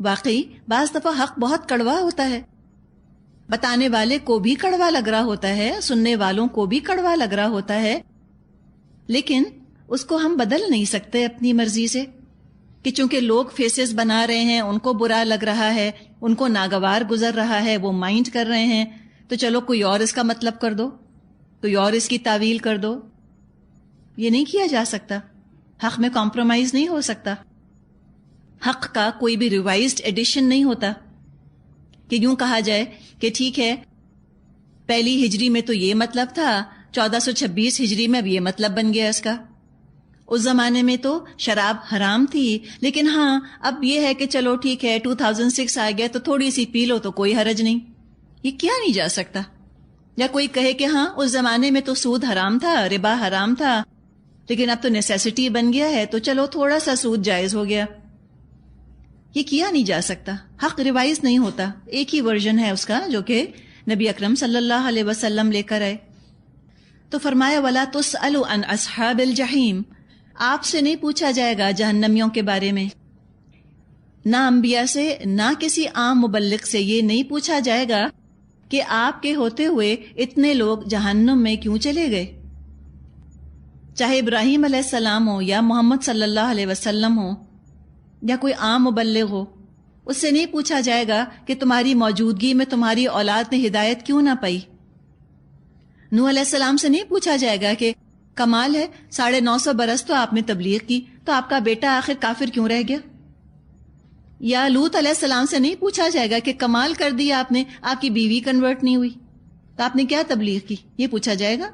واقعی بعض دفعہ حق بہت کڑوا ہوتا ہے، بتانے والے کو بھی کڑوا لگ رہا ہوتا ہے، سننے والوں کو بھی کڑوا لگ رہا ہوتا ہے، لیکن اس کو ہم بدل نہیں سکتے اپنی مرضی سے، کہ چونکہ لوگ فیسز بنا رہے ہیں، ان کو برا لگ رہا ہے، ان کو ناگوار گزر رہا ہے، وہ مائنڈ کر رہے ہیں، تو چلو کوئی اور اس کا مطلب کر دو، کوئی اور اس کی تعویل کر دو. یہ نہیں کیا جا سکتا. حق میں کمپرومائز نہیں ہو سکتا. حق کا کوئی بھی ریوائزڈ ایڈیشن نہیں ہوتا کہ یوں کہا جائے کہ ٹھیک ہے پہلی ہجری میں تو یہ مطلب تھا، 1426 ہجری میں اب یہ مطلب بن گیا اس کا. اس زمانے میں تو شراب حرام تھی، لیکن ہاں اب یہ ہے کہ چلو ٹھیک ہے 2006 آ گیا تو تھوڑی سی پی لو تو کوئی حرج نہیں. یہ کیا نہیں جا سکتا. یا کوئی کہے کہ ہاں اس زمانے میں تو سود حرام تھا، ربا حرام تھا، لیکن اب تو نیسیسٹی بن گیا ہے تو چلو تھوڑا سا سود جائز ہو گیا. یہ کیا نہیں جا سکتا. حق ریوائز نہیں ہوتا، ایک ہی ورژن ہے اس کا جو کہ نبی اکرم صلی اللہ علیہ وسلم لے کر آئے. تو فرمایا وَلَا تُسْأَلُ عَنْ أَصْحَابِ الْجَحِيمِ، آپ سے نہیں پوچھا جائے گا جہنمیوں کے بارے میں. نہ انبیاء سے نہ کسی عام مبلغ سے یہ نہیں پوچھا جائے گا کہ آپ کے ہوتے ہوئے اتنے لوگ جہنم میں کیوں چلے گئے. چاہے ابراہیم علیہ السلام ہو یا محمد صلی اللہ علیہ وسلم ہو یا کوئی عام مبلغ ہو، اس سے نہیں پوچھا جائے گا کہ تمہاری موجودگی میں تمہاری اولاد نے ہدایت کیوں نہ پائی. نوح علیہ السلام سے نہیں پوچھا جائے گا کہ کمال ہے 950 برس تو آپ نے تبلیغ کی تو آپ کا بیٹا آخر کافر کیوں رہ گیا. یا لوط علیہ السلام سے نہیں پوچھا جائے گا کہ کمال کر دیا آپ نے، آپ کی بیوی کنورٹ نہیں ہوئی تو آپ نے کیا تبلیغ کی. یہ پوچھا جائے گا؟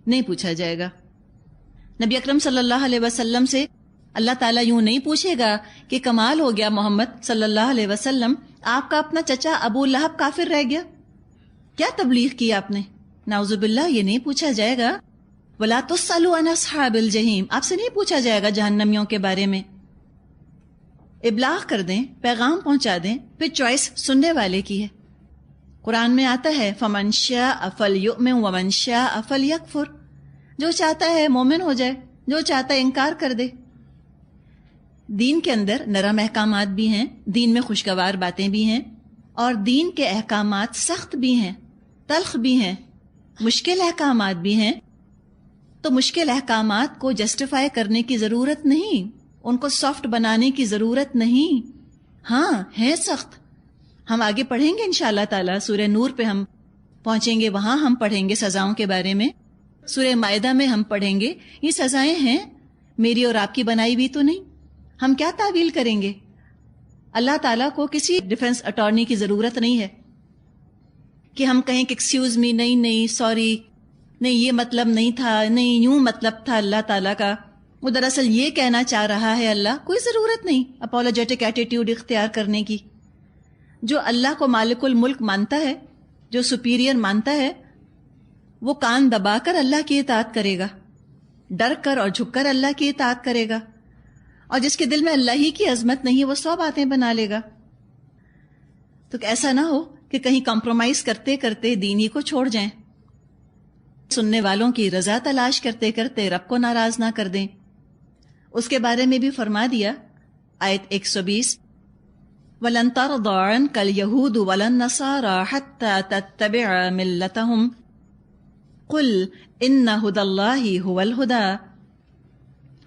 نہیں پوچھا جائے گا. نبی اکرم صلی اللہ علیہ وسلم سے اللہ تعالیٰ یوں نہیں پوچھے گا کہ کمال ہو گیا محمد صلی اللہ علیہ وسلم، آپ کا اپنا چچا ابو لہب کافر رہ گیا، کیا تبلیغ کی آپ نے. نعوذ باللہ یہ نہیں پوچھا جائے گا. وَلَا تُسْأَلُ عَنْ أَصْحَابِ الْجَحِيمِ، آپ سے نہیں پوچھا جائے گا جہنمیوں کے بارے میں. ابلاغ کر دیں، پیغام پہنچا دیں، پھر چوائس سننے والے کی ہے. قرآن میں آتا ہے فَمَنْ شَاءَ فَلْيُؤْمِنْ وَمَنْ شَاءَ فَلْيَكْفُرْ، جو چاہتا ہے مومن ہو جائے، جو چاہتا ہے انکار کر دے. دین کے اندر نرم احکامات بھی ہیں، دین میں خوشگوار باتیں بھی ہیں، اور دین کے احکامات سخت بھی ہیں، تلخ بھی ہیں، مشکل احکامات بھی ہیں. تو مشکل احکامات کو جسٹیفائی کرنے کی ضرورت نہیں، ان کو سافٹ بنانے کی ضرورت نہیں. ہاں ہے سخت. ہم آگے پڑھیں گے انشاءاللہ تعالی، سورہ نور پہ ہم پہنچیں گے، وہاں ہم پڑھیں گے سزاؤں کے بارے میں. سورہ مائدہ میں ہم پڑھیں گے یہ سزائیں ہیں، میری اور آپ کی بنائی بھی تو نہیں. ہم کیا تعویل کریں گے؟ اللہ تعالیٰ کو کسی ڈیفنس اٹارنی کی ضرورت نہیں ہے کہ ہم کہیں کہ ایکسکیوز می، نہیں سوری، نہیں یہ مطلب نہیں تھا، نہیں یوں مطلب تھا اللہ تعالیٰ کا، وہ دراصل یہ کہنا چاہ رہا ہے اللہ. کوئی ضرورت نہیں اپولوجیٹک ایٹیٹیوڈ اختیار کرنے کی. جو اللہ کو مالک الملک مانتا ہے، جو سپیریئر مانتا ہے، وہ کان دبا کر اللہ کی اطاعت کرے گا، ڈر کر اور جھک کر اللہ کی اطاعت کرے گا. اور جس کے دل میں اللہ ہی کی عظمت نہیں ہے وہ 100 باتیں بنا لے گا. تو ایسا نہ ہو کہ کہیں کمپرومائز کرتے کرتے دین ہی کو چھوڑ جائیں، سننے والوں کی رضا تلاش کرتے کرتے رب کو ناراض نہ کر دیں. اس کے بارے میں بھی فرما دیا آیت 120 وَلَن تَرْضَىٰ عَنْكَ الْيَهُودُ وَلَا النَّصَارَىٰ حَتَّىٰ تَتَّبِعَ مِلَّتَهُمْ قُلْ إِنَّ هُدَى اللَّهِ هُوَ الْهُدَىٰ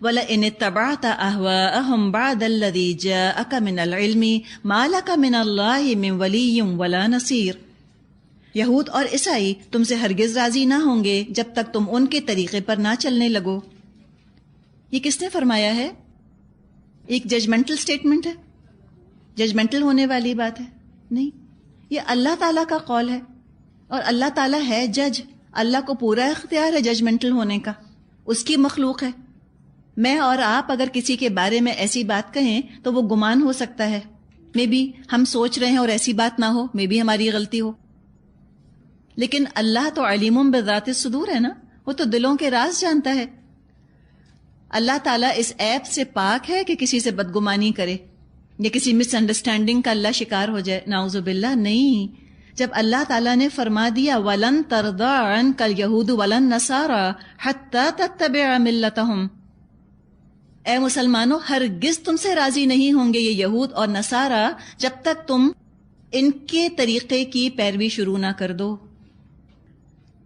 وَلَئِنِ اتَّبَعْتَ أَهْوَاءَهُمْ بَعْدَ الَّذِي جَاءَكَ مِنَ الْعِلْمِ مَا لَكَ مِنَ اللَّهِ مِنْ وَلِيٍّ وَلَا نَصِيرٍ. یہود اور عیسائی تم سے ہرگز راضی نہ ہوں گے جب تک تم ان کے طریقے پر نہ چلنے لگو. یہ کس نے فرمایا ہے؟ ایک ججمنٹل سٹیٹمنٹ ہے، ججمنٹل ہونے والی بات ہے؟ نہیں، یہ اللہ تعالیٰ کا قول ہے، اور اللہ تعالیٰ ہے جج. اللہ کو پورا اختیار ہے ججمنٹل ہونے کا، اس کی مخلوق ہے. میں اور آپ اگر کسی کے بارے میں ایسی بات کہیں تو وہ گمان ہو سکتا ہے، مے بی ہم سوچ رہے ہیں اور ایسی بات نہ ہو، مے بی ہماری غلطی ہو. لیکن اللہ تو علیم بذات الصدور ہے نا، وہ تو دلوں کے راز جانتا ہے. اللہ تعالیٰ اس عیب سے پاک ہے کہ کسی سے بدگمانی کرے یا کسی مس انڈرسٹینڈنگ کا اللہ شکار ہو جائے. نعوذ باللہ. نہیں، جب اللہ تعالیٰ نے فرما دیا وَلَن تَرْضَىٰ عَنْكَ الْيَهُودُ وَلَا النَّصَارَىٰ حَتَّىٰ تَتَّبِعَ مِلَّتَهُمْ، اے مسلمانوں ہرگز تم سے راضی نہیں ہوں گے یہ یہود اور نصارہ جب تک تم ان کے طریقے کی پیروی شروع نہ کر دو.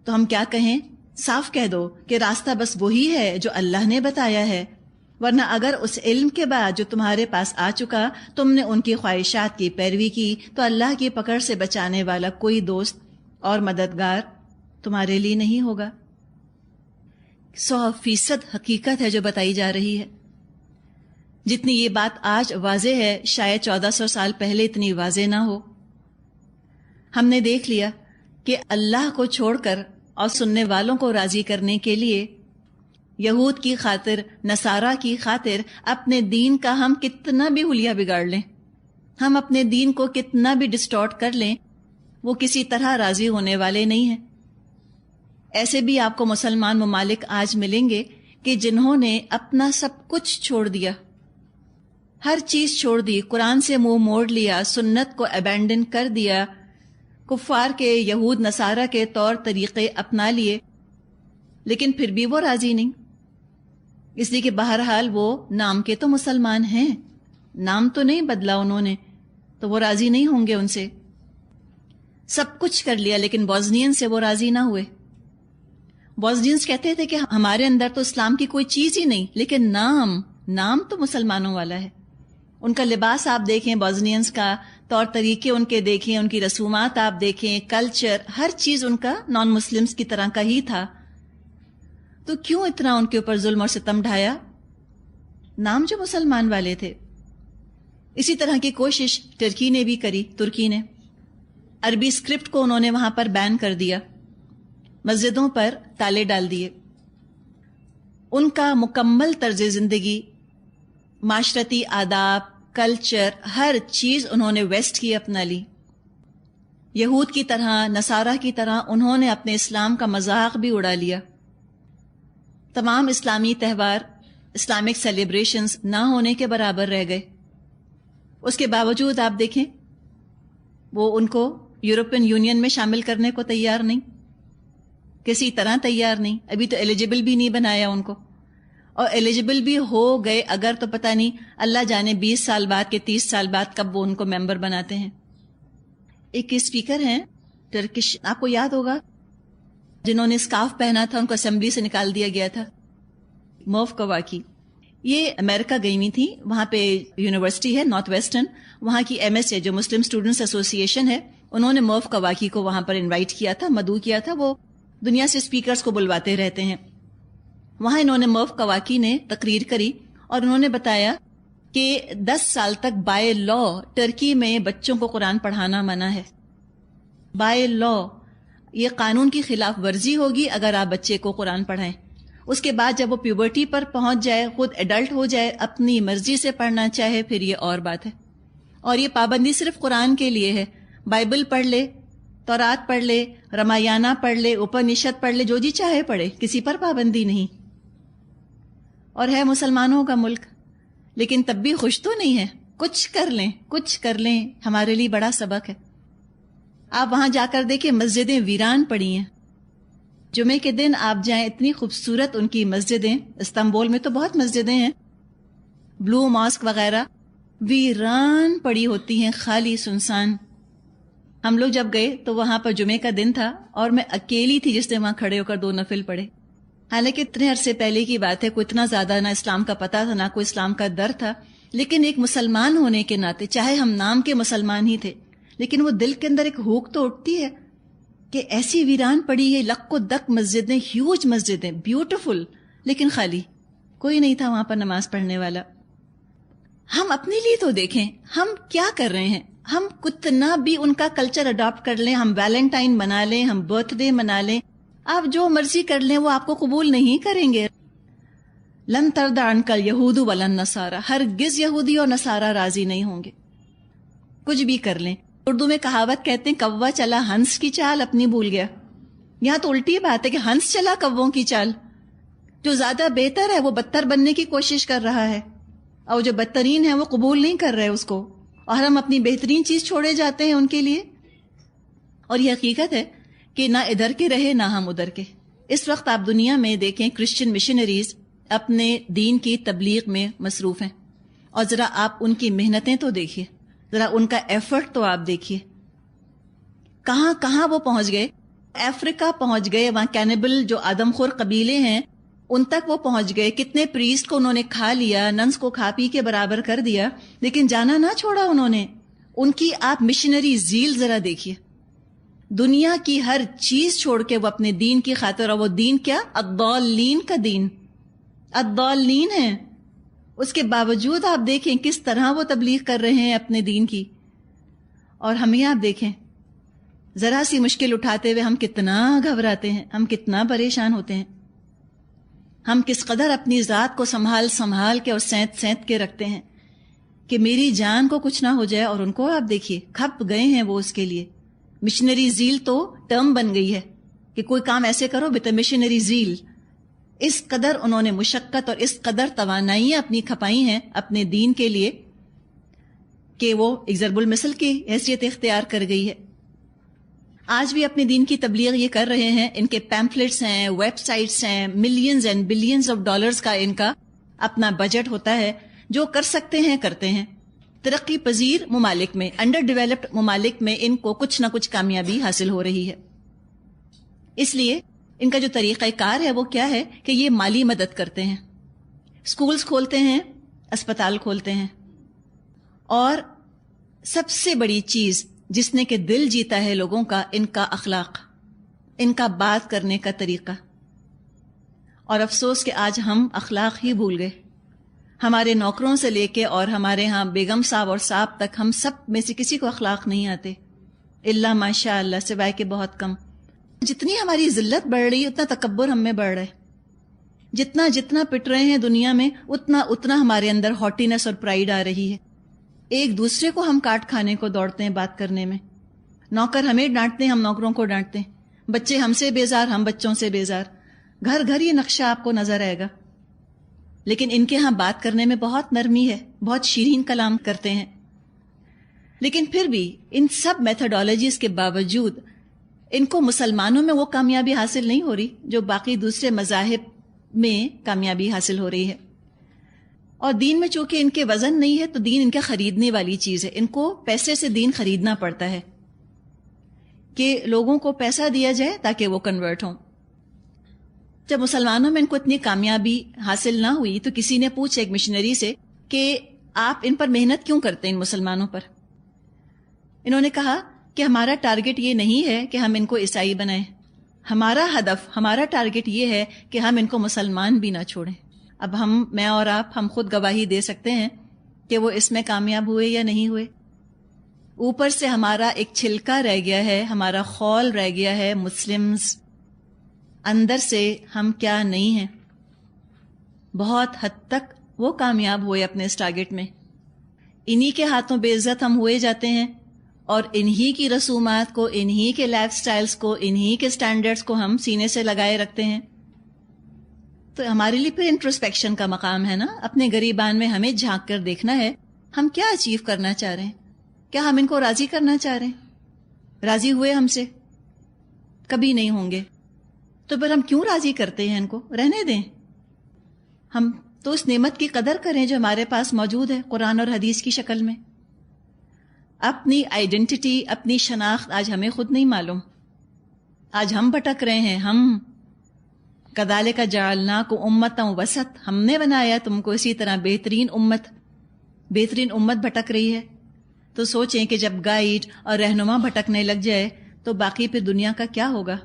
تو ہم کیا کہیں؟ صاف کہہ دو کہ راستہ بس وہی ہے جو اللہ نے بتایا ہے، ورنہ اگر اس علم کے بعد جو تمہارے پاس آ چکا تم نے ان کی خواہشات کی پیروی کی تو اللہ کی پکڑ سے بچانے والا کوئی دوست اور مددگار تمہارے لیے نہیں ہوگا. 100% حقیقت ہے جو بتائی جا رہی ہے. جتنی یہ بات آج واضح ہے شاید 1400 سال پہلے اتنی واضح نہ ہو. ہم نے دیکھ لیا کہ اللہ کو چھوڑ کر اور سننے والوں کو راضی کرنے کے لیے یہود کی خاطر، نصارہ کی خاطر اپنے دین کا ہم کتنا بھی حلیہ بگاڑ لیں، ہم اپنے دین کو کتنا بھی ڈسٹارٹ کر لیں، وہ کسی طرح راضی ہونے والے نہیں ہیں. ایسے بھی آپ کو مسلمان ممالک آج ملیں گے کہ جنہوں نے اپنا سب کچھ چھوڑ دیا، ہر چیز چھوڑ دی، قرآن سے منہ موڑ لیا، سنت کو ابینڈن کر دیا، کفار کے، یہود نصارہ کے طور طریقے اپنا لیے، لیکن پھر بھی وہ راضی نہیں. اس لیے کہ بہرحال وہ نام کے تو مسلمان ہیں، نام تو نہیں بدلا انہوں نے، تو وہ راضی نہیں ہوں گے ان سے. سب کچھ کر لیا لیکن بوزنین سے وہ راضی نہ ہوئے. بوزنینز کہتے تھے کہ ہمارے اندر تو اسلام کی کوئی چیز ہی نہیں، لیکن نام تو مسلمانوں والا ہے. ان کا لباس آپ دیکھیں، بوزنینز کا طور طریقے ان کے دیکھیں، ان کی رسومات آپ دیکھیں، کلچر، ہر چیز ان کا نان مسلمز کی طرح کا ہی تھا. تو کیوں اتنا ان کے اوپر ظلم اور ستم ڈھایا؟ نام جو مسلمان والے تھے. اسی طرح کی کوشش ٹرکی نے بھی کری. ترکی نے عربی اسکرپٹ کو انہوں نے وہاں پر بین کر دیا، مسجدوں پر تالے ڈال دیے. ان کا مکمل طرز زندگی، معاشرتی آداب، کلچر، ہر چیز انہوں نے ویسٹ کی اپنا لی. یہود کی طرح، نصارہ کی طرح انہوں نے اپنے اسلام کا مذاق بھی اڑا لیا. تمام اسلامی تہوار، اسلامک سیلیبریشنز نہ ہونے کے برابر رہ گئے. اس کے باوجود آپ دیکھیں وہ ان کو یورپین یونین میں شامل کرنے کو تیار نہیں، کسی طرح تیار نہیں. ابھی تو ایلیجیبل بھی نہیں بنایا ان کو، اور ایلیجیبل بھی ہو گئے اگر تو پتہ نہیں اللہ جانے 20 سال بعد کے 30 سال بعد کب وہ ان کو ممبر بناتے ہیں. ایک اسپیکر ہیں ٹرکش، آپ کو یاد ہوگا، جنہوں نے اسکارف پہنا تھا ان کو اسمبلی سے نکال دیا گیا تھا، مرو کواکی. یہ امریکہ گئی ہوئی تھی، وہاں پہ یونیورسٹی ہے نارتھ ویسٹرن، وہاں کی MSA جو مسلم اسٹوڈنٹس ایسوسی ایشن ہے، انہوں نے مرو کواکی کو وہاں پر انوائٹ کیا تھا، مدعو کیا تھا. وہ دنیا سے اسپیکرز کو بلواتے رہتے ہیں. وہاں انہوں نے مرو کواکی نے تقریر کری اور انہوں نے بتایا کہ 10 سال تک بائی لا ٹرکی میں بچوں کو قرآن پڑھانا منع ہے. بائی لا یہ قانون کی خلاف ورزی ہوگی اگر آپ بچے کو قرآن پڑھائیں. اس کے بعد جب وہ پیوبرٹی پر پہنچ جائے، خود ایڈلٹ ہو جائے، اپنی مرضی سے پڑھنا چاہے، پھر یہ اور بات ہے. اور یہ پابندی صرف قرآن کے لیے ہے. بائبل پڑھ لے، تورات پڑھ لے، رامایانہ پڑھ لے، اپنشد پڑھ لے، جو جی چاہے پڑھے، کسی پر پابندی نہیں. اور ہے مسلمانوں کا ملک، لیکن تب بھی خوش تو نہیں ہے. کچھ کر لیں، ہمارے لیے بڑا سبق ہے. آپ وہاں جا کر دیکھیں، مسجدیں ویران پڑی ہیں. جمعے کے دن آپ جائیں، اتنی خوبصورت ان کی مسجدیں، استنبول میں تو بہت مسجدیں ہیں، بلو ماسک وغیرہ، ویران پڑی ہوتی ہیں، خالی سنسان. ہم لوگ جب گئے تو وہاں پر جمعے کا دن تھا اور میں اکیلی تھی جس نے وہاں کھڑے ہو کر 2 نفل پڑھے. حالانکہ اتنے عرصے پہلے کی بات ہے، کوئی اتنا زیادہ نہ اسلام کا پتہ تھا، نہ کوئی اسلام کا در تھا، لیکن ایک مسلمان ہونے کے ناطے، چاہے ہم نام کے مسلمان ہی تھے، لیکن وہ دل کے اندر ایک ہوک تو اٹھتی ہے کہ ایسی ویران پڑی ہے، لق و دق مسجدیں، ہیوج مسجدیں، بیوٹیفل، لیکن خالی، کوئی نہیں تھا وہاں پر نماز پڑھنے والا. ہم اپنے لیے تو دیکھیں ہم کیا کر رہے ہیں. ہم کتنا بھی ان کا کلچر اڈاپٹ کر لیں، ہم ویلنٹائن منا لیں، ہم برتھ ڈے منا لیں، آپ جو مرضی کر لیں، وہ آپ کو قبول نہیں کریں گے. لن ترضى عنك اليهود ولا النصارى، ہرگز یہودی اور نصارہ راضی نہیں ہوں گے. کچھ بھی کر لیں. اردو میں کہاوت کہتے ہیں، کوا چلا ہنس کی چال اپنی بھول گیا. یہاں تو الٹی بات ہے کہ ہنس چلا کووں کی چال. جو زیادہ بہتر ہے وہ بدتر بننے کی کوشش کر رہا ہے، اور جو بدترین ہے وہ قبول نہیں کر رہے اس کو، اور ہم اپنی بہترین چیز چھوڑے جاتے ہیں ان کے لیے. اور یہ حقیقت ہے کہ نہ ادھر کے رہے نہ ہم ادھر کے. اس وقت آپ دنیا میں دیکھیں کرسچن مشنریز اپنے دین کی تبلیغ میں مصروف ہیں، اور ذرا آپ ان کی محنتیں تو دیکھیے، ذرا ان کا ایفرٹ تو آپ دیکھیے، کہاں کہاں وہ پہنچ گئے. افریقہ پہنچ گئے، وہاں کینیبل جو آدم خور قبیلے ہیں ان تک وہ پہنچ گئے. کتنے پریسٹ کو انہوں نے کھا لیا، ننس کو کھا پی کے برابر کر دیا، لیکن جانا نہ چھوڑا انہوں نے. ان کی آپ مشنری زیل ذرا دیکھیے، دنیا کی ہر چیز چھوڑ کے وہ اپنے دین کی خاطر، اور وہ دین کیا؟ الضالین کا دین، الضالین ہے. اس کے باوجود آپ دیکھیں کس طرح وہ تبلیغ کر رہے ہیں اپنے دین کی. اور ہمیں آپ دیکھیں ذرا سی مشکل اٹھاتے ہوئے ہم کتنا گھبراتے ہیں، ہم کتنا پریشان ہوتے ہیں، ہم کس قدر اپنی ذات کو سنبھال کے اور سینت کے رکھتے ہیں کہ میری جان کو کچھ نہ ہو جائے. اور ان کو آپ دیکھیے کھپ گئے ہیں وہ اس کے لیے. مشنری زیل تو ٹرم بن گئی ہے کہ کوئی کام ایسے کرو وتھ مشنری زیل. اس قدر انہوں نے مشقت اور اس قدر توانائیاں اپنی کھپائی ہیں اپنے دین کے لیے کہ وہ ایک ضرب المثل کی حیثیت اختیار کر گئی ہے. آج بھی اپنے دین کی تبلیغ یہ کر رہے ہیں. ان کے پیمفلٹس ہیں، ویب سائٹس ہیں، millions and billions of dollars کا ان کا اپنا بجٹ ہوتا ہے. جو کر سکتے ہیں کرتے ہیں. ترقی پذیر ممالک میں، انڈر ڈیولپڈ ممالک میں ان کو کچھ نہ کچھ کامیابی حاصل ہو رہی ہے. اس لیے ان کا جو طریقہ کار ہے وہ کیا ہے کہ یہ مالی مدد کرتے ہیں، اسکولز کھولتے ہیں، اسپتال کھولتے ہیں، اور سب سے بڑی چیز جس نے کہ دل جیتا ہے لوگوں کا، ان کا اخلاق، ان کا بات کرنے کا طریقہ. اور افسوس کہ آج ہم اخلاق ہی بھول گئے. ہمارے نوکروں سے لے کے اور ہمارے ہاں بیگم صاحب اور صاحب تک ہم سب میں سے کسی کو اخلاق نہیں آتے، الا ماشاء اللہ، سوائے کہ بہت کم. جتنی ہماری ذلت بڑھ رہی ہے اتنا تکبر ہم میں بڑھ رہا ہے. جتنا پٹ رہے ہیں دنیا میں اتنا ہمارے اندر ہاٹینس اور پرائیڈ آ رہی ہے. ایک دوسرے کو ہم کاٹ کھانے کو دوڑتے ہیں بات کرنے میں. نوکر ہمیں ڈانٹتے ہیں، ہم نوکروں کو ڈانٹتے ہیں. بچے ہم سے بیزار، ہم بچوں سے بیزار. گھر گھر یہ نقشہ آپ کو نظر آئے گا. لیکن ان کے ہاں بات کرنے میں بہت نرمی ہے، بہت شیرین کلام کرتے ہیں. لیکن پھر بھی ان سب میتھڈالوجیز کے باوجود ان کو مسلمانوں میں وہ کامیابی حاصل نہیں ہو رہی جو باقی دوسرے مذاہب میں کامیابی حاصل ہو رہی ہے. اور دین میں چونکہ ان کے وزن نہیں ہے تو دین ان کا خریدنے والی چیز ہے. ان کو پیسے سے دین خریدنا پڑتا ہے کہ لوگوں کو پیسہ دیا جائے تاکہ وہ کنورٹ ہوں. جب مسلمانوں میں ان کو اتنی کامیابی حاصل نہ ہوئی تو کسی نے پوچھا ایک مشنری سے کہ آپ ان پر محنت کیوں کرتے ہیں ان مسلمانوں پر؟ انہوں نے کہا کہ ہمارا ٹارگٹ یہ نہیں ہے کہ ہم ان کو عیسائی بنائیں، ہمارا ہدف، ہمارا ٹارگٹ یہ ہے کہ ہم ان کو مسلمان بھی نہ چھوڑیں. اب میں اور آپ ہم خود گواہی دے سکتے ہیں کہ وہ اس میں کامیاب ہوئے یا نہیں ہوئے. اوپر سے ہمارا ایک چھلکا رہ گیا ہے، ہمارا خول رہ گیا ہے مسلمز، اندر سے ہم کیا نہیں ہیں. بہت حد تک وہ کامیاب ہوئے اپنے اس ٹارگٹ میں. انہی کے ہاتھوں بے عزت ہم ہوئے جاتے ہیں، اور انہی کی رسومات کو، انہی کے لائف سٹائلز کو، انہی کے سٹینڈرڈز کو ہم سینے سے لگائے رکھتے ہیں. تو ہمارے لیے پھر انٹروسپیکشن کا مقام ہے نا. اپنے گریبان میں ہمیں جھانک کر دیکھنا ہے ہم کیا اچیو کرنا چاہ رہے ہیں. کیا ہم ان کو راضی کرنا چاہ رہے ہیں؟ راضی ہوئے ہم سے؟ کبھی نہیں ہوں گے. تو پھر ہم کیوں راضی کرتے ہیں؟ ان کو رہنے دیں. ہم تو اس نعمت کی قدر کریں جو ہمارے پاس موجود ہے قرآن اور حدیث کی شکل میں. اپنی آئیڈینٹی، اپنی شناخت آج ہمیں خود نہیں معلوم. آج ہم بھٹک رہے ہیں. ہم کذالک جعلناکم امۃ وسط، ہم نے بنایا تم کو اسی طرح بہترین امت بھٹک رہی ہے. تو سوچیں کہ جب گائیڈ اور رہنما بھٹکنے لگ جائے تو باقی پھر دنیا کا کیا ہوگا.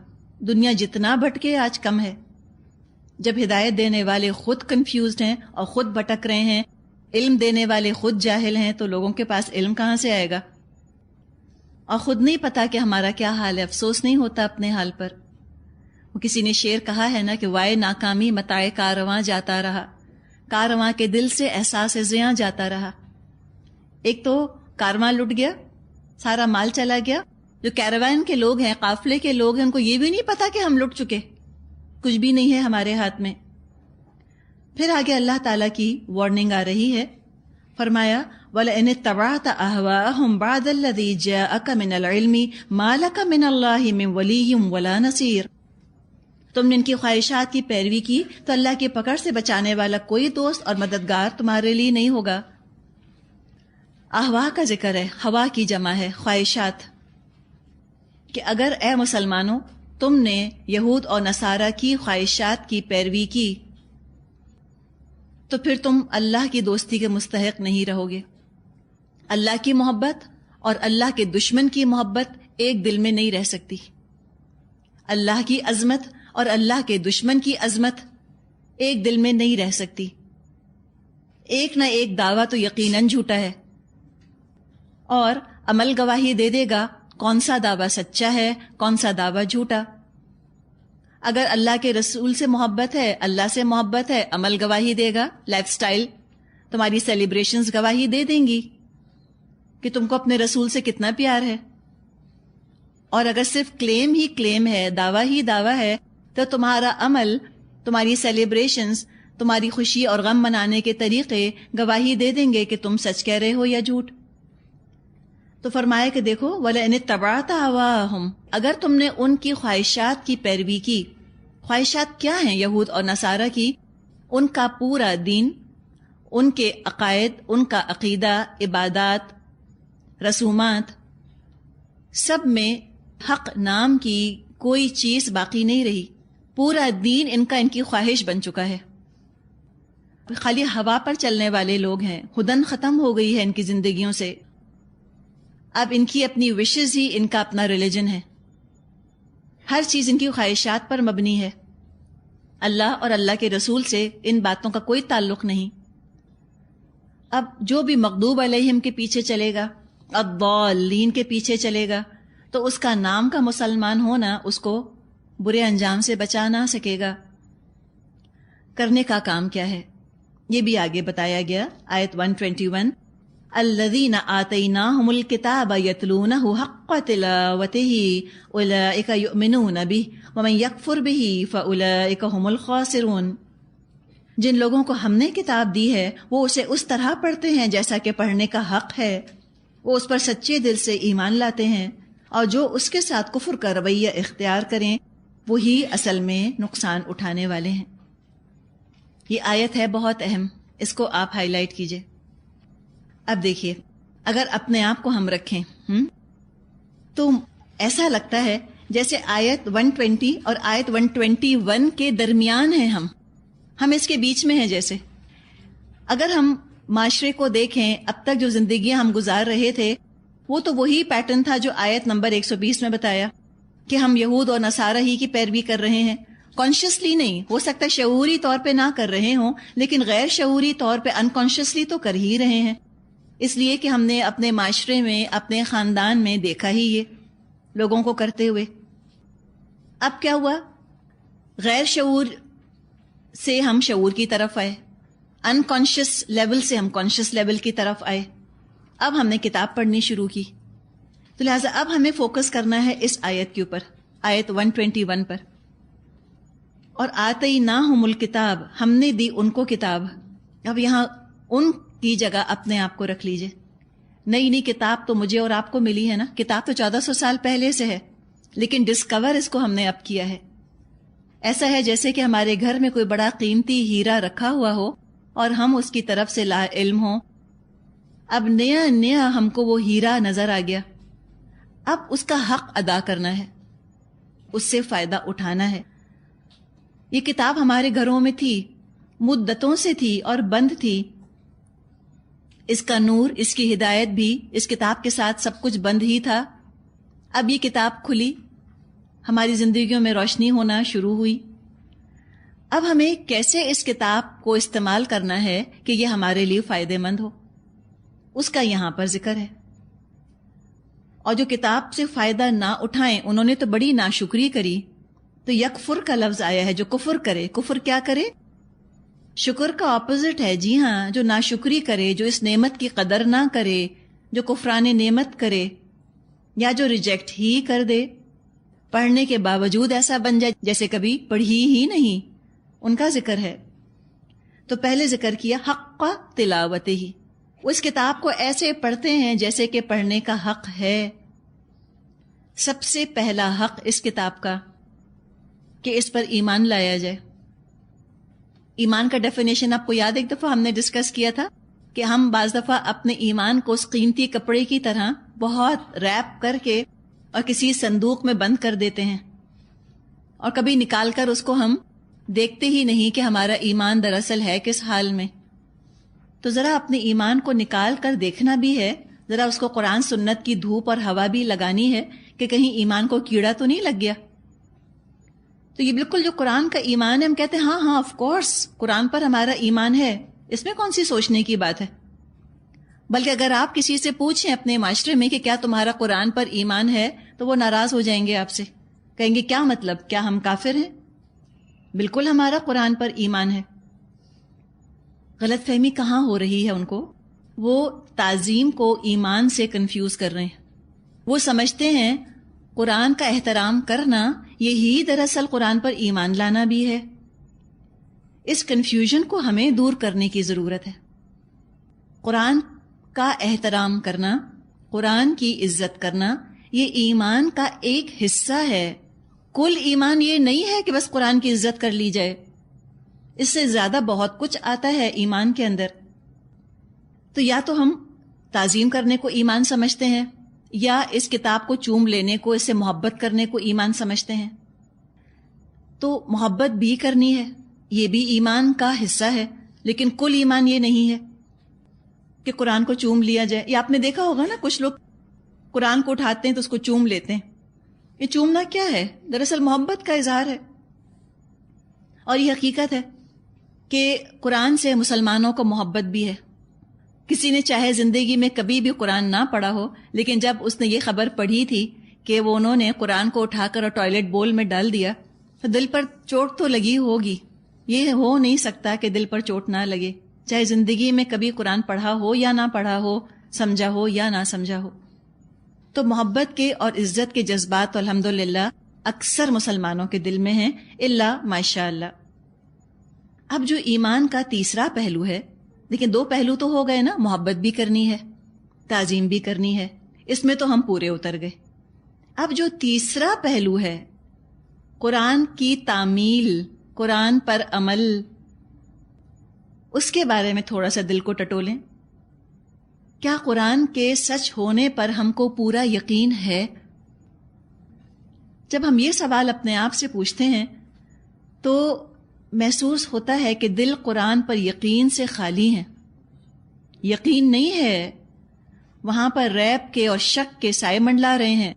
دنیا جتنا بھٹکے آج کم ہے. جب ہدایت دینے والے خود کنفیوزڈ ہیں اور خود بھٹک رہے ہیں، علم دینے والے خود جاہل ہیں، تو لوگوں کے پاس علم کہاں سے آئے گا؟ اور خود نہیں پتا کہ ہمارا کیا حال ہے. افسوس نہیں ہوتا اپنے حال پر. وہ کسی نے شعر کہا ہے نا کہ وائے ناکامی متاع کارواں جاتا رہا، کارواں کے دل سے احساس زیاں جاتا رہا. ایک تو کارواں لٹ گیا، سارا مال چلا گیا. جو کیروان کے لوگ ہیں، قافلے کے لوگ ہیں، ان کو یہ بھی نہیں پتا کہ ہم لٹ چکے، کچھ بھی نہیں ہے ہمارے ہاتھ میں. پھر آگے اللہ تعالیٰ کی وارننگ آ رہی ہے. فرمایا وَلَئِنِ اتَّبَعْتَ أَهْوَاءَهُمْ بَعْدَ الَّذِي جَاءَكَ مِنَ الْعِلْمِ مَا لَكَ مِنَ اللَّهِ مِنْ وَلِيٍّ وَلَا نَصِيرٍ. تم نے ان کی خواہشات کی پیروی کی تو اللہ کی پکڑ سے بچانے والا کوئی دوست اور مددگار تمہارے لیے نہیں ہوگا۔ احوا کا ذکر ہے، ہوا کی جمع ہے خواہشات، کہ اگر اے مسلمانوں تم نے یہود اور نصارہ کی خواہشات کی پیروی کی تو پھر تم اللہ کی دوستی کے مستحق نہیں رہو گے۔ اللہ کی محبت اور اللہ کے دشمن کی محبت ایک دل میں نہیں رہ سکتی۔ اللہ کی عظمت اور اللہ کے دشمن کی عظمت ایک دل میں نہیں رہ سکتی۔ ایک نہ ایک دعویٰ تو یقیناً جھوٹا ہے، اور عمل گواہی دے دے گا کون سا دعویٰ سچا ہے، کون سا دعویٰ جھوٹا۔ اگر اللہ کے رسول سے محبت ہے، اللہ سے محبت ہے، عمل گواہی دے گا، لائف سٹائل، تمہاری سیلیبریشنز گواہی دے دیں گی کہ تم کو اپنے رسول سے کتنا پیار ہے۔ اور اگر صرف کلیم ہی کلیم ہے، دعویٰ ہی دعویٰ ہے، تو تمہارا عمل، تمہاری سیلیبریشنز، تمہاری خوشی اور غم منانے کے طریقے گواہی دے دیں گے کہ تم سچ کہہ رہے ہو یا جھوٹ۔ تو فرمایا کہ دیکھو وَلَئِنِ اتَّبَعْتَ هَوَاهُمْ، اگر تم نے ان کی خواہشات کی پیروی کی۔ خواہشات کیا ہیں یہود اور نصارہ کی؟ ان کا پورا دین، ان کے عقائد، ان کا عقیدہ، عبادات، رسومات، سب میں حق نام کی کوئی چیز باقی نہیں رہی۔ پورا دین ان کا، ان کی خواہش بن چکا ہے۔ خالی ہوا پر چلنے والے لوگ ہیں، خدن ختم ہو گئی ہے ان کی زندگیوں سے۔ اب ان کی اپنی وشز ہی ان کا اپنا ریلیجن ہے، ہر چیز ان کی خواہشات پر مبنی ہے، اللہ اور اللہ کے رسول سے ان باتوں کا کوئی تعلق نہیں۔ اب جو بھی مغضوب علیہم کے پیچھے چلے گا، الضالین کے پیچھے چلے گا، تو اس کا نام کا مسلمان ہونا اس کو برے انجام سے بچا نہ سکے گا۔ کرنے کا کام کیا ہے یہ بھی آگے بتایا گیا، آیت 121، الذین آتیناہم الکتاب یتلونہ حق تلاوتہ اولئک یؤمنون بہ ومن یکفر بہ فاولئک ھم الخاسرون۔ جن لوگوں کو ہم نے کتاب دی ہے وہ اسے اس طرح پڑھتے ہیں جیسا کہ پڑھنے کا حق ہے، وہ اس پر سچے دل سے ایمان لاتے ہیں، اور جو اس کے ساتھ کفر کا رویہ اختیار کریں وہی اصل میں نقصان اٹھانے والے ہیں۔ یہ آیت ہے بہت اہم، اس کو آپ ہائی لائٹ کیجئے۔ اب دیکھیے، اگر اپنے آپ کو ہم رکھیں تو ایسا لگتا ہے جیسے آیت 120 اور آیت 121 کے درمیان ہیں، ہم اس کے بیچ میں ہیں۔ جیسے اگر ہم معاشرے کو دیکھیں، اب تک جو زندگیاں ہم گزار رہے تھے وہ تو وہی پیٹرن تھا جو آیت نمبر 120 میں بتایا کہ ہم یہود اور نصارہ ہی کی پیروی کر رہے ہیں۔ کانشیسلی نہیں، ہو سکتا ہے شعوری طور پہ نہ کر رہے ہوں، لیکن غیر شعوری طور پہ انکانشیسلی تو کر ہی رہے ہیں، اس لیے کہ ہم نے اپنے معاشرے میں، اپنے خاندان میں دیکھا ہی یہ لوگوں کو کرتے ہوئے۔ اب کیا ہوا؟ غیر شعور سے ہم شعور کی طرف آئے، انکانشیس لیول سے ہم کانشیس لیول کی طرف آئے۔ اب ہم نے کتاب پڑھنی شروع کی، تو لہٰذا اب ہمیں فوکس کرنا ہے اس آیت کے اوپر، آیت 121 پر۔ اور آتیناہم الکتاب، ہم نے دی ان کو کتاب۔ اب یہاں ان کی جگہ اپنے آپ کو رکھ لیجئے۔ نئی کتاب تو مجھے اور آپ کو ملی ہے نا، کتاب تو 1400 سال پہلے سے ہے، لیکن ڈسکور اس کو ہم نے اب کیا ہے۔ ایسا ہے جیسے کہ ہمارے گھر میں کوئی بڑا قیمتی ہیرا رکھا ہوا ہو اور ہم اس کی طرف سے لا علم ہوں۔ اب نیا نیا ہم کو وہ ہیرا نظر آ گیا، اب اس کا حق ادا کرنا ہے، اس سے فائدہ اٹھانا ہے۔ یہ کتاب ہمارے گھروں میں تھی، مدتوں سے تھی اور بند تھی۔ اس کا نور، اس کی ہدایت بھی اس کتاب کے ساتھ سب کچھ بند ہی تھا۔ اب یہ کتاب کھلی، ہماری زندگیوں میں روشنی ہونا شروع ہوئی۔ اب ہمیں کیسے اس کتاب کو استعمال کرنا ہے کہ یہ ہمارے لیے فائدہ مند ہو، اس کا یہاں پر ذکر ہے۔ اور جو کتاب سے فائدہ نہ اٹھائیں انہوں نے تو بڑی ناشکری کری، تو یکفر کا لفظ آیا ہے، جو کفر کرے۔ کفر کیا کرے؟ شکر کا اپوزٹ ہے، جی ہاں، جو ناشکری کرے، جو اس نعمت کی قدر نہ کرے، جو کفران نعمت کرے، یا جو ریجیکٹ ہی کر دے، پڑھنے کے باوجود ایسا بن جائے جیسے کبھی پڑھی ہی نہیں، ان کا ذکر ہے۔ تو پہلے ذکر کیا حق تلاوت ہی، وہ اس کتاب کو ایسے پڑھتے ہیں جیسے کہ پڑھنے کا حق ہے۔ سب سے پہلا حق اس کتاب کا کہ اس پر ایمان لایا جائے. ایمان کا ڈیفینیشن آپ کو یاد ایک دفعہ ہم نے ڈسکس کیا تھا کہ ہم بعض دفعہ اپنے ایمان کو اس قیمتی کپڑے کی طرح بہت ریپ کر کے اور کسی صندوق میں بند کر دیتے ہیں، اور کبھی نکال کر اس کو ہم دیکھتے ہی نہیں کہ ہمارا ایمان دراصل ہے کس حال میں. تو ذرا اپنے ایمان کو نکال کر دیکھنا بھی ہے، ذرا اس کو قرآن سنت کی دھوپ اور ہوا بھی لگانی ہے کہ کہیں ایمان کو کیڑا تو نہیں لگ گیا. تو یہ بالکل جو قرآن کا ایمان ہے، ہم کہتے ہیں ہاں آف کورس قرآن پر ہمارا ایمان ہے، اس میں کون سی سوچنے کی بات ہے. بلکہ اگر آپ کسی سے پوچھیں اپنے معاشرے میں کہ کیا تمہارا قرآن پر ایمان ہے، تو وہ ناراض ہو جائیں گے آپ سے، کہیں گے کیا مطلب، کیا ہم کافر ہیں؟ بالکل ہمارا قرآن پر ایمان ہے. غلط فہمی کہاں ہو رہی ہے ان کو؟ وہ تعظیم کو ایمان سے کنفیوز کر رہے ہیں. وہ سمجھتے ہیں قرآن کا احترام کرنا یہی دراصل قرآن پر ایمان لانا بھی ہے. اس کنفیوژن کو ہمیں دور کرنے کی ضرورت ہے. قرآن کا احترام کرنا، قرآن کی عزت کرنا، یہ ایمان کا ایک حصہ ہے. کل ایمان یہ نہیں ہے کہ بس قرآن کی عزت کر لی جائے، اس سے زیادہ بہت کچھ آتا ہے ایمان کے اندر. تو یا تو ہم تعظیم کرنے کو ایمان سمجھتے ہیں، یا اس کتاب کو چوم لینے کو، اس سے محبت کرنے کو ایمان سمجھتے ہیں. تو محبت بھی کرنی ہے، یہ بھی ایمان کا حصہ ہے، لیکن کل ایمان یہ نہیں ہے کہ قرآن کو چوم لیا جائے. یہ آپ نے دیکھا ہوگا نا، کچھ لوگ قرآن کو اٹھاتے ہیں تو اس کو چوم لیتے ہیں. یہ چومنا کیا ہے؟ دراصل محبت کا اظہار ہے. اور یہ حقیقت ہے کہ قرآن سے مسلمانوں کو محبت بھی ہے. کسی نے چاہے زندگی میں کبھی بھی قرآن نہ پڑھا ہو، لیکن جب اس نے یہ خبر پڑھی تھی کہ انہوں نے قرآن کو اٹھا کر اور ٹوائلٹ بول میں ڈال دیا، تو دل پر چوٹ تو لگی ہوگی. یہ ہو نہیں سکتا کہ دل پر چوٹ نہ لگے، چاہے زندگی میں کبھی قرآن پڑھا ہو یا نہ پڑھا ہو، سمجھا ہو یا نہ سمجھا ہو. تو محبت کے اور عزت کے جذبات الحمدللہ اکثر مسلمانوں کے دل میں ہیں، الا ماشاء اللہ. اب جو ایمان کا تیسرا پہلو ہے، لیکن دو پہلو تو ہو گئے نا، محبت بھی کرنی ہے، تعظیم بھی کرنی ہے، اس میں تو ہم پورے اتر گئے. اب جو تیسرا پہلو ہے، قرآن کی تعمیل، قرآن پر عمل، اس کے بارے میں تھوڑا سا دل کو ٹٹولیں. کیا قرآن کے سچ ہونے پر ہم کو پورا یقین ہے؟ جب ہم یہ سوال اپنے آپ سے پوچھتے ہیں تو محسوس ہوتا ہے کہ دل قرآن پر یقین سے خالی ہیں. یقین نہیں ہے، وہاں پر ریب کے اور شک کے سائے منڈلا رہے ہیں،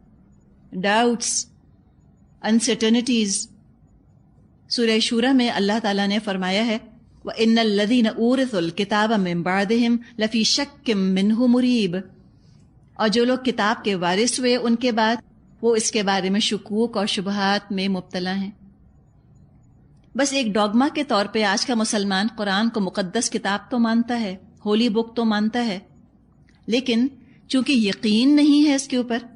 ڈاؤٹس، انسرٹنٹیز. سورہ شورى میں اللہ تعالیٰ نے فرمایا ہے وَإِنَّ الَّذِينَ أُورِثُوا الْكِتَابَ مِن بَعْدِهِمْ لَفِي شَكٍّ مِّنْهُ مُرِيبٍ. اور جو لوگ کتاب کے وارث ہوئے ان کے بعد، وہ اس کے بارے میں شکوک اور شبہات میں مبتلا ہیں. بس ایک ڈوگما کے طور پہ آج کا مسلمان قرآن کو مقدس کتاب تو مانتا ہے، ہولی بک تو مانتا ہے، لیکن چونکہ یقین نہیں ہے اس کے اوپر،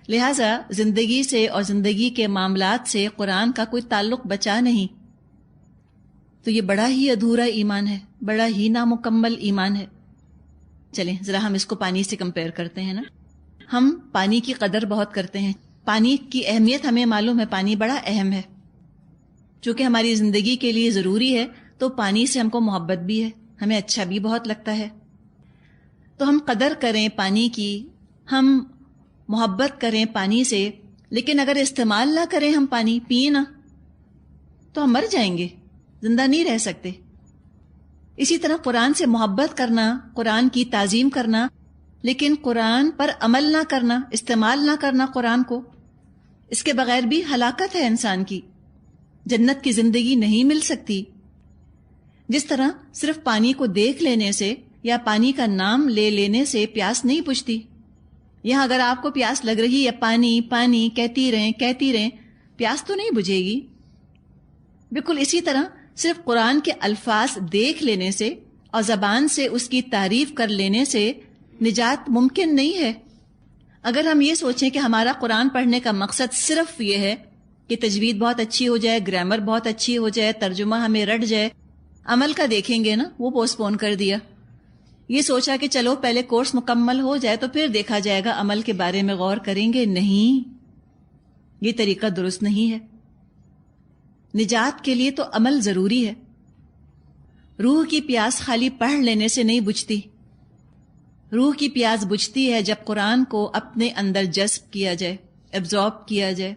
لہٰذا زندگی سے اور زندگی کے معاملات سے قرآن کا کوئی تعلق بچا نہیں. تو یہ بڑا ہی ادھورا ایمان ہے، بڑا ہی نامکمل ایمان ہے. چلیں ذرا ہم اس کو پانی سے کمپیئر کرتے ہیں نا. ہم پانی کی قدر بہت کرتے ہیں، پانی کی اہمیت ہمیں معلوم ہے، پانی بڑا اہم ہے، چونکہ ہماری زندگی کے لیے ضروری ہے. تو پانی سے ہم کو محبت بھی ہے، ہمیں اچھا بھی بہت لگتا ہے. تو ہم قدر کریں پانی کی، ہم محبت کریں پانی سے، لیکن اگر استعمال نہ کریں ہم پانی، پئیں نہ، تو ہم مر جائیں گے، زندہ نہیں رہ سکتے. اسی طرح قرآن سے محبت کرنا، قرآن کی تعظیم کرنا، لیکن قرآن پر عمل نہ کرنا، استعمال نہ کرنا قرآن کو، اس کے بغیر بھی ہلاکت ہے انسان کی. جنت کی زندگی نہیں مل سکتی. جس طرح صرف پانی کو دیکھ لینے سے یا پانی کا نام لے لینے سے پیاس نہیں بجھتی. یہاں اگر آپ کو پیاس لگ رہی ہے، پانی پانی کہتی رہیں، پیاس تو نہیں بجھے گی. بالکل اسی طرح صرف قرآن کے الفاظ دیکھ لینے سے اور زبان سے اس کی تعریف کر لینے سے نجات ممکن نہیں ہے. اگر ہم یہ سوچیں کہ ہمارا قرآن پڑھنے کا مقصد صرف یہ ہے کہ تجوید بہت اچھی ہو جائے، گرامر بہت اچھی ہو جائے، ترجمہ ہمیں رٹ جائے، عمل کا دیکھیں گے نا، وہ پوسٹ پون کر دیا. یہ سوچا کہ چلو پہلے کورس مکمل ہو جائے تو پھر دیکھا جائے گا، عمل کے بارے میں غور کریں گے. نہیں، یہ طریقہ درست نہیں ہے. نجات کے لیے تو عمل ضروری ہے. روح کی پیاس خالی پڑھ لینے سے نہیں بجھتی. روح کی پیاس بجھتی ہے جب قرآن کو اپنے اندر جذب کیا جائے، ایبزارب کیا جائے،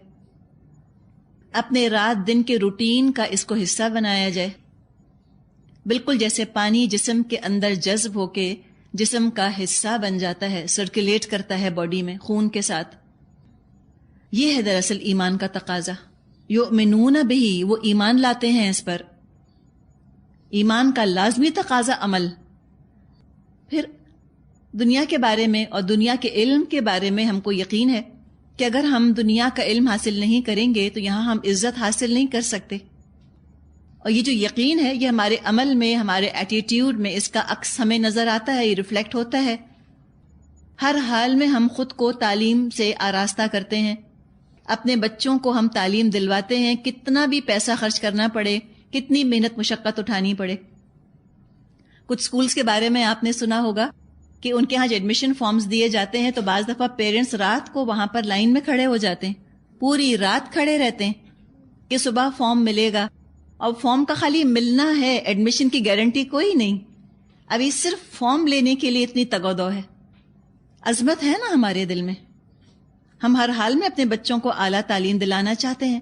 اپنے رات دن کے روٹین کا اس کو حصہ بنایا جائے. بالکل جیسے پانی جسم کے اندر جذب ہو کے جسم کا حصہ بن جاتا ہے، سرکولیٹ کرتا ہے باڈی میں خون کے ساتھ. یہ ہے دراصل ایمان کا تقاضا. یؤمنون بہ، وہ ایمان لاتے ہیں اس پر. ایمان کا لازمی تقاضا عمل. پھر دنیا کے بارے میں اور دنیا کے علم کے بارے میں ہم کو یقین ہے کہ اگر ہم دنیا کا علم حاصل نہیں کریں گے تو یہاں ہم عزت حاصل نہیں کر سکتے. اور یہ جو یقین ہے یہ ہمارے عمل میں، ہمارے ایٹیٹیوڈ میں اس کا عکس ہمیں نظر آتا ہے، یہ ریفلیکٹ ہوتا ہے. ہر حال میں ہم خود کو تعلیم سے آراستہ کرتے ہیں، اپنے بچوں کو ہم تعلیم دلواتے ہیں، کتنا بھی پیسہ خرچ کرنا پڑے، کتنی محنت مشقت اٹھانی پڑے. کچھ سکولز کے بارے میں آپ نے سنا ہوگا کہ ان کے ہاں جو ایڈمیشن فارمز دیے جاتے ہیں تو بعض دفعہ پیرنٹس رات کو وہاں پر لائن میں کھڑے ہو جاتے ہیں، پوری رات کھڑے رہتے ہیں کہ صبح فارم ملے گا. اور فارم کا خالی ملنا ہے، ایڈمیشن کی گارنٹی کوئی نہیں. ابھی صرف فارم لینے کے لیے اتنی تگودو ہے. عظمت ہے نا ہمارے دل میں. ہم ہر حال میں اپنے بچوں کو اعلیٰ تعلیم دلانا چاہتے ہیں.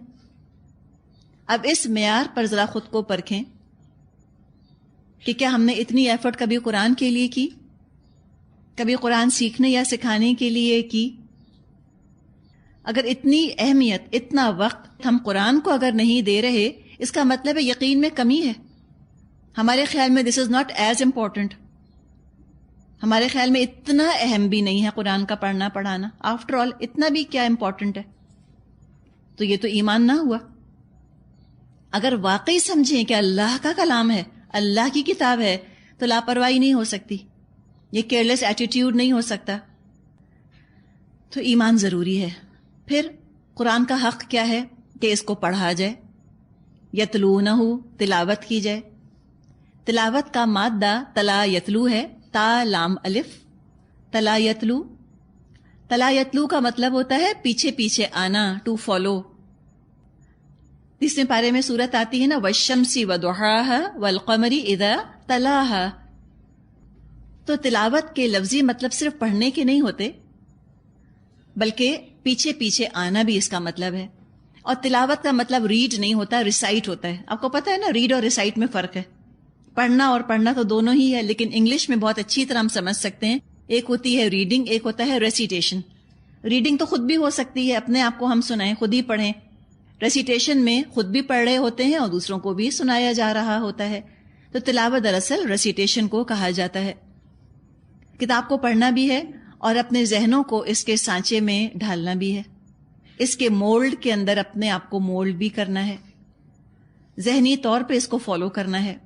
اب اس معیار پر ذرا خود کو پرکھیں کہ کیا ہم نے اتنی ایفرٹ کبھی قرآن کے لیے کی، کبھی قرآن سیکھنے یا سکھانے کے لیے کی. اگر اتنی اہمیت، اتنا وقت ہم قرآن کو اگر نہیں دے رہے، اس کا مطلب ہے یقین میں کمی ہے. ہمارے خیال میں دس از ناٹ ایز امپورٹنٹ. ہمارے خیال میں اتنا اہم بھی نہیں ہے قرآن کا پڑھنا پڑھانا. آفٹر آل اتنا بھی کیا امپورٹنٹ ہے؟ تو یہ تو ایمان نہ ہوا. اگر واقعی سمجھیں کہ اللہ کا کلام ہے، اللہ کی کتاب ہے، تو لاپرواہی نہیں ہو سکتی، یہ کیئرلیس ایٹیٹیوڈ نہیں ہو سکتا. تو ایمان ضروری ہے. پھر قرآن کا حق کیا ہے کہ اس کو پڑھا جائے، یتلونہ، تلاوت کی جائے. تلاوت کا مادہ تلا یتلو ہے، تا لام الف، تلا یتلو. تلا یتلو کا مطلب ہوتا ہے پیچھے پیچھے آنا، ٹو فالو. 30 پارے میں سورت آتی ہے نا، والشمس وضحاها والقمر اذا تلاها. تو تلاوت کے لفظی مطلب صرف پڑھنے کے نہیں ہوتے، بلکہ پیچھے پیچھے آنا بھی اس کا مطلب ہے. اور تلاوت کا مطلب ریڈ نہیں ہوتا، ریسائٹ ہوتا ہے. آپ کو پتہ ہے نا ریڈ اور ریسائٹ میں فرق ہے. پڑھنا اور پڑھنا تو دونوں ہی ہے، لیکن انگلش میں بہت اچھی طرح ہم سمجھ سکتے ہیں. ایک ہوتی ہے ریڈنگ، ایک ہوتا ہے ریسیٹیشن. ریڈنگ تو خود بھی ہو سکتی ہے، اپنے آپ کو ہم سنائیں، خود ہی پڑھیں. ریسیٹیشن میں خود بھی پڑھ رہے ہوتے ہیں اور دوسروں کو بھی سنایا جا رہا ہوتا ہے. تو تلاوت دراصل ریسیٹیشن کو کہا جاتا ہے. کتاب کو پڑھنا بھی ہے اور اپنے ذہنوں کو اس کے سانچے میں ڈھالنا بھی ہے، اس کے مولڈ کے اندر اپنے آپ کو مولڈ بھی کرنا ہے، ذہنی طور پہ اس کو فالو کرنا ہے.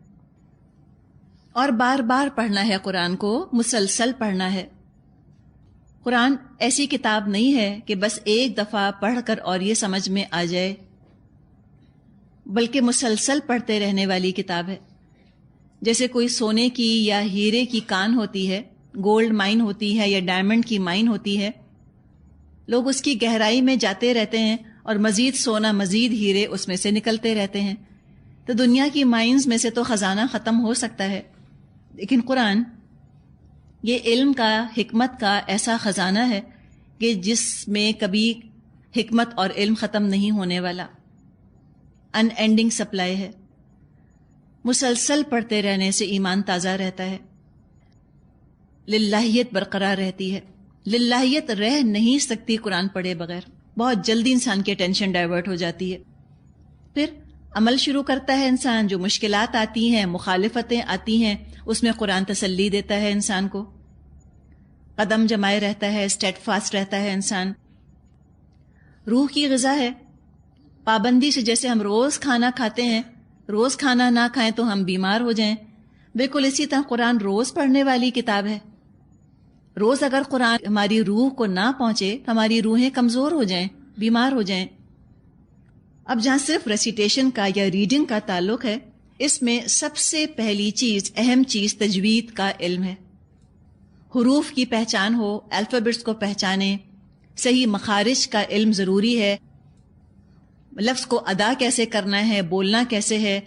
اور بار بار پڑھنا ہے، قرآن کو مسلسل پڑھنا ہے. قرآن ایسی کتاب نہیں ہے کہ بس ایک دفعہ پڑھ کر اور یہ سمجھ میں آ جائے، بلکہ مسلسل پڑھتے رہنے والی کتاب ہے. جیسے کوئی سونے کی یا ہیرے کی کان ہوتی ہے، گولڈ مائن ہوتی ہے یا ڈائمنڈ کی مائن ہوتی ہے. لوگ اس کی گہرائی میں جاتے رہتے ہیں اور مزید سونا، مزید ہیرے اس میں سے نکلتے رہتے ہیں. تو دنیا کی مائنز میں سے تو خزانہ ختم ہو سکتا ہے، لیکن قرآن یہ علم کا، حکمت کا ایسا خزانہ ہے کہ جس میں کبھی حکمت اور علم ختم نہیں ہونے والا، ان اینڈنگ سپلائی ہے. مسلسل پڑھتے رہنے سے ایمان تازہ رہتا ہے، للہیت برقرار رہتی ہے. للہیت رہ نہیں سکتی قرآن پڑھے بغیر. بہت جلدی انسان کی ٹینشن ڈائیورٹ ہو جاتی ہے. پھر عمل شروع کرتا ہے انسان، جو مشکلات آتی ہیں، مخالفتیں آتی ہیں، اس میں قرآن تسلی دیتا ہے انسان کو. قدم جمائے رہتا ہے، اسٹیڈ فاسٹ رہتا ہے انسان. روح کی غذا ہے. پابندی سے جیسے ہم روز کھانا کھاتے ہیں، روز کھانا نہ کھائیں تو ہم بیمار ہو جائیں، بالکل اسی طرح قرآن روز پڑھنے والی کتاب ہے. روز اگر قرآن ہماری روح کو نہ پہنچے تو ہماری روحیں کمزور ہو جائیں، بیمار ہو جائیں. اب جہاں صرف ریسیٹیشن کا یا ریڈنگ کا تعلق ہے، اس میں سب سے پہلی چیز، اہم چیز تجوید کا علم ہے. حروف کی پہچان ہو، الفابیٹس کو پہچانیں، صحیح مخارج کا علم ضروری ہے. لفظ کو ادا کیسے کرنا ہے، بولنا کیسے ہے،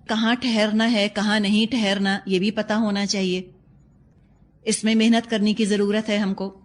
کہاں ٹھہرنا ہے کہاں نہیں ٹھہرنا، یہ بھی پتہ ہونا چاہیے. اس میں محنت کرنے کی ضرورت ہے ہم کو.